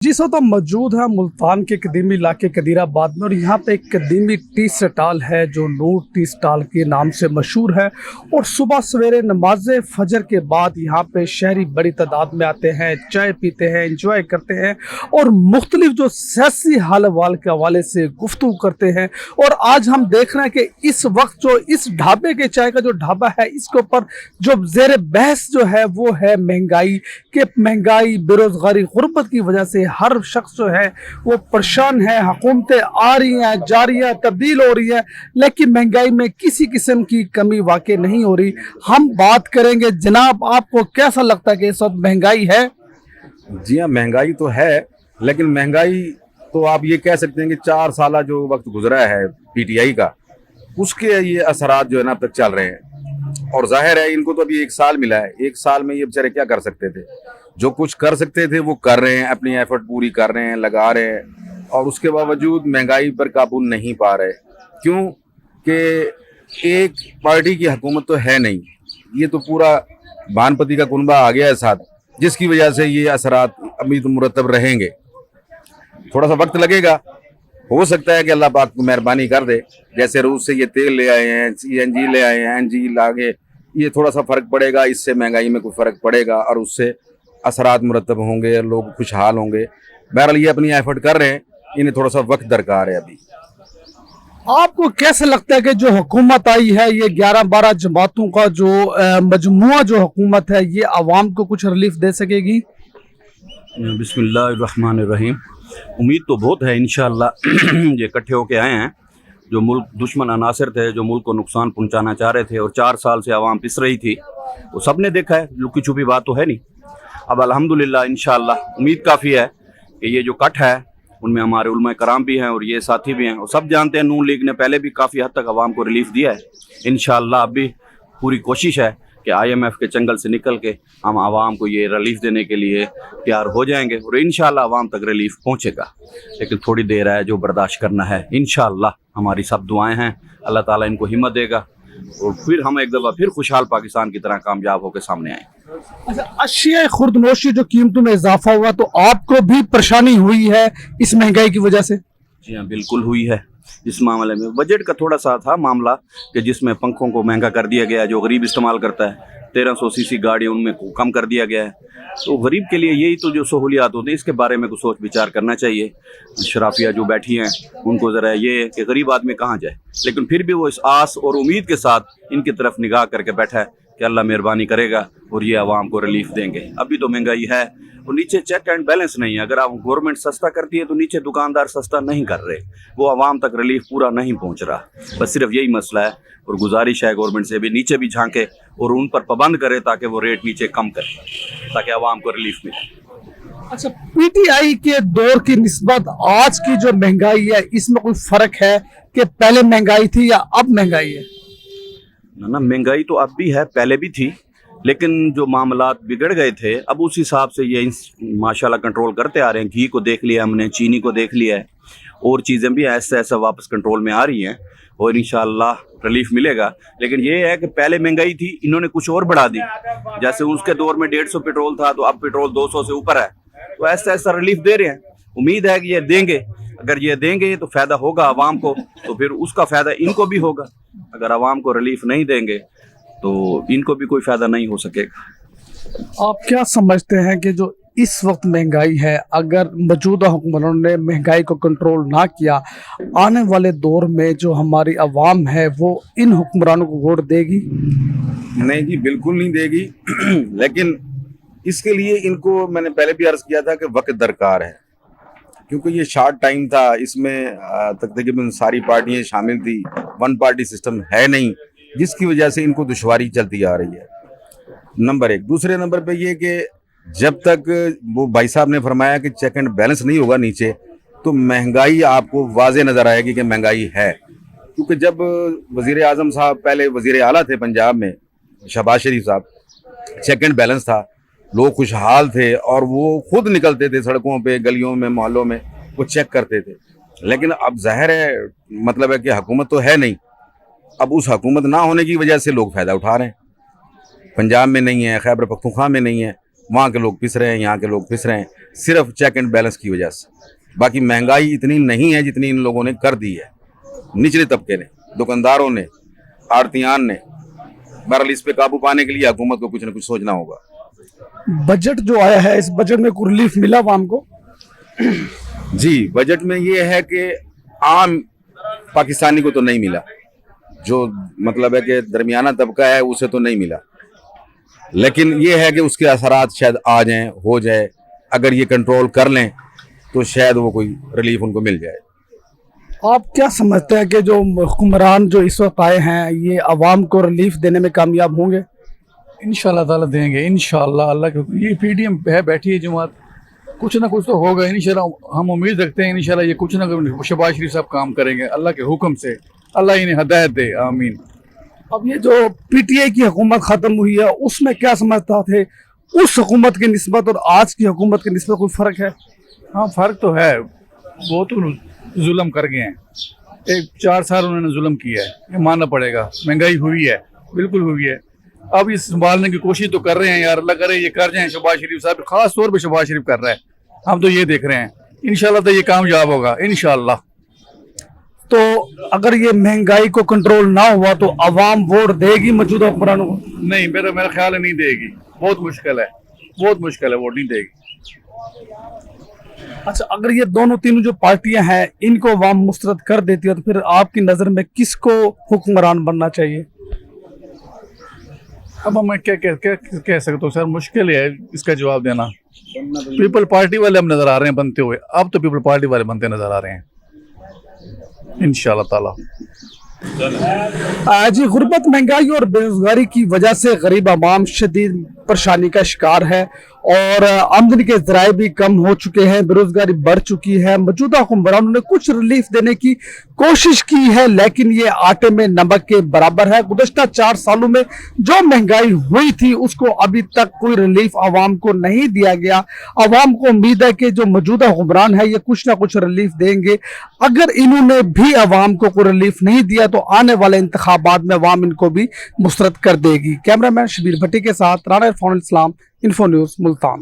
जिस वक्त हम मौजूद हैं मुल्तान के कदीमी इलाके कदीराबाद में, और यहाँ पे एक कदीमी टी स्टाल है जो नूर टी स्टाल के नाम से मशहूर है। और सुबह सवेरे नमाज फजर के बाद यहाँ पे शहरी बड़ी तादाद में आते हैं, चाय पीते हैं, इंजॉय करते हैं और मुख्तलिफ जो सियासी हाल वाल के हवाले से गुफ्तगू करते हैं। और आज हम देख रहे हैं कि इस वक्त जो इस ढाबे के चाय का जो ढाबा है, इसके ऊपर जो ज़ेर बहस जो है वो है महंगाई के, महंगाई, बेरोज़गारी, गुर्बत की वजह से हर शख्स जो है वो परेशान है। हुकूमतें आ रही हैं, जा रही हैं, तब्दील हो रही है, लेकिन महंगाई में किसी किस्म की कमी वाक़ई नहीं हो रही। हम बात करेंगे, जनाब आपको कैसा लगता है कि इस वक्त महंगाई है? जी हाँ, महंगाई तो है, लेकिन महंगाई तो आप ये कह सकते हैं कि 4 साल जो वक्त गुजरा है पीटीआई का, उसके ये असरात जो है ना अब तक चल रहे हैं। और जाहिर है इनको तो अभी 1 साल मिला है, 1 साल में ये बेचारे क्या कर सकते थे? जो कुछ कर सकते थे वो कर रहे हैं, अपनी एफर्ट पूरी कर रहे हैं, लगा रहे हैं, और उसके बावजूद महंगाई पर काबू नहीं पा रहे। क्यों? कि एक पार्टी की हुकूमत तो है नहीं, ये तो पूरा वानपति का कुनबा आ गया है साथ, जिसकी वजह से ये असरात अभी तो मुरतब रहेंगे। थोड़ा सा वक्त लगेगा, हो सकता है कि अल्लाह पाक मेहरबानी कर दे। जैसे रूस से ये तेल ले आए हैं, सीएनजी ले आए हैं, एनजी लागे, ये थोड़ा सा फ़र्क पड़ेगा, इससे महंगाई में कोई फ़र्क पड़ेगा और उससे असरात मुरतब होंगे, लोग खुशहाल होंगे। बहरहाल ये अपनी एफर्ट कर रहे हैं, इन्हें थोड़ा सा वक्त दरकार है अभी। आपको कैसे लगता है कि जो हुकूमत आई है, ये 11-12 जमातों का जो मजमुआ जो हुकूमत है, ये आवाम को कुछ रिलीफ दे सकेगी? बिस्मिल्लाहिर्रहमानिर्रहीम। उम्मीद तो बहुत है इंशाअल्लाह। ये इकट्ठे होके आए हैं, जो मुल्क दुश्मन अनासर थे, जो मुल्क को नुकसान पहुंचाना चाह रहे थे, और 4 साल से आवाम पिस रही थी, वो सब ने देखा है। लुकी छुपी बात तो है नहीं। अब अल्हम्दुलिल्लाह इंशाअल्लाह उम्मीद काफ़ी है कि ये जो कट है उनमें हमारे उलमा कराम भी हैं और ये साथी भी हैं, और सब जानते हैं नून लीग ने पहले भी काफ़ी हद तक आवाम को रिलीफ दिया है। इंशाअल्लाह अब भी पूरी कोशिश है कि IMF के चंगल से निकल के हम आवाम को ये रिलीफ देने के लिए तैयार हो जाएंगे, और इंशाअल्लाह आवाम तक रिलीफ पहुँचेगा। लेकिन थोड़ी देर है जो बर्दाश्त करना है। इंशाअल्लाह हमारी सब दुआएं हैं, अल्लाह ताला इनको हिम्मत देगा और फिर हम एक दफ़ा फिर खुशहाल पाकिस्तान की तरह कामयाब होकर सामने आएंगे। अच्छा, अशिया खुर्दनोशी जो कीमतों में इजाफा हुआ, तो आपको भी परेशानी हुई है इस महंगाई की वजह से? जी हाँ, बिल्कुल हुई है। इस मामले में बजट का थोड़ा सा था मामला कि जिसमें पंखों को महंगा कर दिया गया है, जो गरीब इस्तेमाल करता है। 1300 सीसी गाड़ी उनमें कम कर दिया गया है। तो गरीब के लिए यही तो जो सहूलियात होती है, इसके बारे में कुछ सोच विचार करना चाहिए। शराफिया जो बैठी हैं उनको ज़रा ये है कि गरीब आदमी कहाँ जाए, लेकिन फिर भी वो इस आस और उम्मीद के साथ इनकी तरफ निगाह करके बैठा है कि अल्लाह मेहरबानी करेगा और ये आवाम को रिलीफ देंगे। अभी तो महंगाई है और नीचे चेक एंड बैलेंस नहीं है। अगर आप गवर्नमेंट सस्ता करती है तो नीचे दुकानदार सस्ता नहीं कर रहे, वो आवाम तक रिलीफ पूरा नहीं पहुंच रहा। बस सिर्फ यही मसला है, और गुजारिश है गवर्नमेंट से भी नीचे भी झांके और उन पर पाबंद करे ताकि वो रेट नीचे कम करे, ताकि आवाम को रिलीफ मिले। अच्छा, पीटीआई के दौर की निस्बत आज की जो महंगाई है, इसमें कोई फर्क है कि पहले महंगाई थी या अब महंगाई है? ना, महंगाई तो अब भी है, पहले भी थी, लेकिन जो मामलात बिगड़ गए थे अब उस हिसाब से ये माशाल्लाह कंट्रोल करते आ रहे हैं। घी को देख लिया हमने, चीनी को देख लिया है, और चीज़ें भी ऐसे ऐसे वापस कंट्रोल में आ रही हैं और इंशाल्लाह रिलीफ मिलेगा। लेकिन ये है कि पहले महंगाई थी, इन्होंने कुछ और बढ़ा दी। जैसे उसके दौर में 150 पेट्रोल था, तो अब पेट्रोल 200 से ऊपर है। तो ऐसा ऐसा रिलीफ दे रहे हैं। उम्मीद है कि ये देंगे। अगर ये देंगे तो फ़ायदा होगा आवाम को, तो फिर उसका फ़ायदा इनको भी होगा। अगर आवाम को रिलीफ नहीं देंगे तो इनको भी कोई फ़ायदा नहीं हो सकेगा। आप क्या समझते हैं कि जो इस वक्त महंगाई है, अगर मौजूदा हुक्मरानों ने महंगाई को कंट्रोल ना किया, आने वाले दौर में जो हमारी आवाम है वो इन हुक्मरानों को वोट देगी? नहीं जी, बिल्कुल नहीं देगी। लेकिन इसके लिए इनको मैंने पहले भी अर्ज़ किया था कि वक्त दरकार है, क्योंकि ये शॉर्ट टाइम था। इसमें तकरीबन सारी पार्टियां शामिल थी, वन पार्टी सिस्टम है नहीं, जिसकी वजह से इनको दुश्वारी चलती आ रही है। नंबर 1। दूसरे नंबर पे ये कि जब तक वो भाई साहब ने फरमाया कि चेक एंड बैलेंस नहीं होगा नीचे, तो महंगाई आपको वाज़े नज़र आएगी कि महंगाई है। क्योंकि जब वज़ीर आज़म साहब पहले वज़ीर आला थे पंजाब में, शहबाज शरीफ साहब, चेक एंड बैलेंस था, लोग खुशहाल थे और वो खुद निकलते थे सड़कों पे, गलियों में, मोहल्लों में, वो चेक करते थे। लेकिन अब ज़ाहिर है, मतलब है कि हुकूमत तो है नहीं। अब उस हुकूमत ना होने की वजह से लोग फ़ायदा उठा रहे हैं। पंजाब में नहीं है, खैबर पख्तूनख्वा में नहीं है, वहाँ के लोग पिस रहे हैं, यहाँ के लोग पिस रहे हैं। सिर्फ चेक एंड बैलेंस की वजह से। बाकी महंगाई इतनी नहीं है जितनी इन लोगों ने कर दी है, निचले तबके ने, दुकानदारों ने, आड़तियान ने। बहरहाल इस पे काबू पाने के लिए हुकूमत को कुछ न कुछ सोचना होगा। बजट जो आया है, इस बजट में कोई रिलीफ मिला आवाम को? जी, बजट में ये है कि आम पाकिस्तानी को तो नहीं मिला, जो मतलब है कि दरमियाना तबका है उसे तो नहीं मिला, लेकिन ये है कि उसके असरात शायद आ जाएं, हो जाए। अगर ये कंट्रोल कर लें तो शायद वो कोई रिलीफ उनको मिल जाए। आप क्या समझते हैं कि जो हुक्मरान जो इस वक्त आए हैं ये अवाम को रिलीफ देने में कामयाब होंगे? इंशाल्लाह ताला देंगे, इंशाल्लाह। अल्लाह के ये पीडीएम है बैठी है जमात, कुछ ना कुछ तो होगा इंशाल्लाह। हम उम्मीद रखते हैं इंशाल्लाह ये कुछ ना कुछ शहबाज शरीफ साहब काम करेंगे अल्लाह के हुक्म से। अल्लाह इन्हें हदायत दे, आमीन। अब ये जो पीटीआई की हुकूमत खत्म हुई है उसमें क्या समझता थे, उस हुकूमत की निस्बत और आज की हुकूमत की निस्बत कोई फ़र्क है? हाँ फ़र्क तो है, वो तो जुल्म कर गए हैं। 4 साल उन्होंने जुल्म किया है, ये मानना पड़ेगा। महंगाई हुई है, बिल्कुल हुई है। अब ये संभालने की कोशिश तो कर रहे हैं यार, अल्लाह करे ये कर जाएं। शहबाज शरीफ साहब खास तौर पे शहबाज शरीफ कर रहा है, हम तो ये देख रहे हैं। इंशाल्लाह तो ये कामयाब होगा इंशाल्लाह। तो अगर ये महंगाई को कंट्रोल ना हुआ तो अवाम वोट देगी मौजूदा हुक्मरानों को? नहीं, मेरा ख्याल है नहीं देगी, बहुत मुश्किल है, बहुत मुश्किल है, वोट नहीं देगी। अच्छा, अगर ये दोनों तीनों जो पार्टियां हैं इनको अवाम मुस्तरद कर देती है तो फिर आपकी नज़र में किसको हुक्मरान बनना चाहिए? अब मैं क्या कह सकता हूँ सर, मुश्किल है इसका जवाब देना। पीपल पार्टी वाले हम नज़र आ रहे हैं बनते हुए, अब तो पीपल पार्टी वाले बनते नज़र आ रहे हैं इंशाल्लाह ताला। जी, गुर्बत, महंगाई और बेरोजगारी की वजह से गरीब आवाम शदीद परेशानी का शिकार है और आमदनी के ज़राए भी कम हो चुके हैं, बेरोजगारी बढ़ चुकी है। मौजूदा हुक्मरानों ने कुछ रिलीफ देने की कोशिश की है लेकिन ये आटे में नमक के बराबर है। गुज़श्ता 4 सालों में जो महंगाई हुई थी उसको अभी तक कोई रिलीफ आवाम को नहीं दिया गया। आवाम को उम्मीद है कि जो मौजूदा हुक्मरान है ये कुछ ना कुछ रिलीफ देंगे। अगर इन्होंने भी आवाम को कोई रिलीफ नहीं दिया तो आने वाले इंतखाबात में आवाम इनको भी मुस्तरद कर देगी। कैमरामैन शबीर भट्टी के साथ राना इरफान इस्लाम, इन्फो न्यूज़, मुल्तान।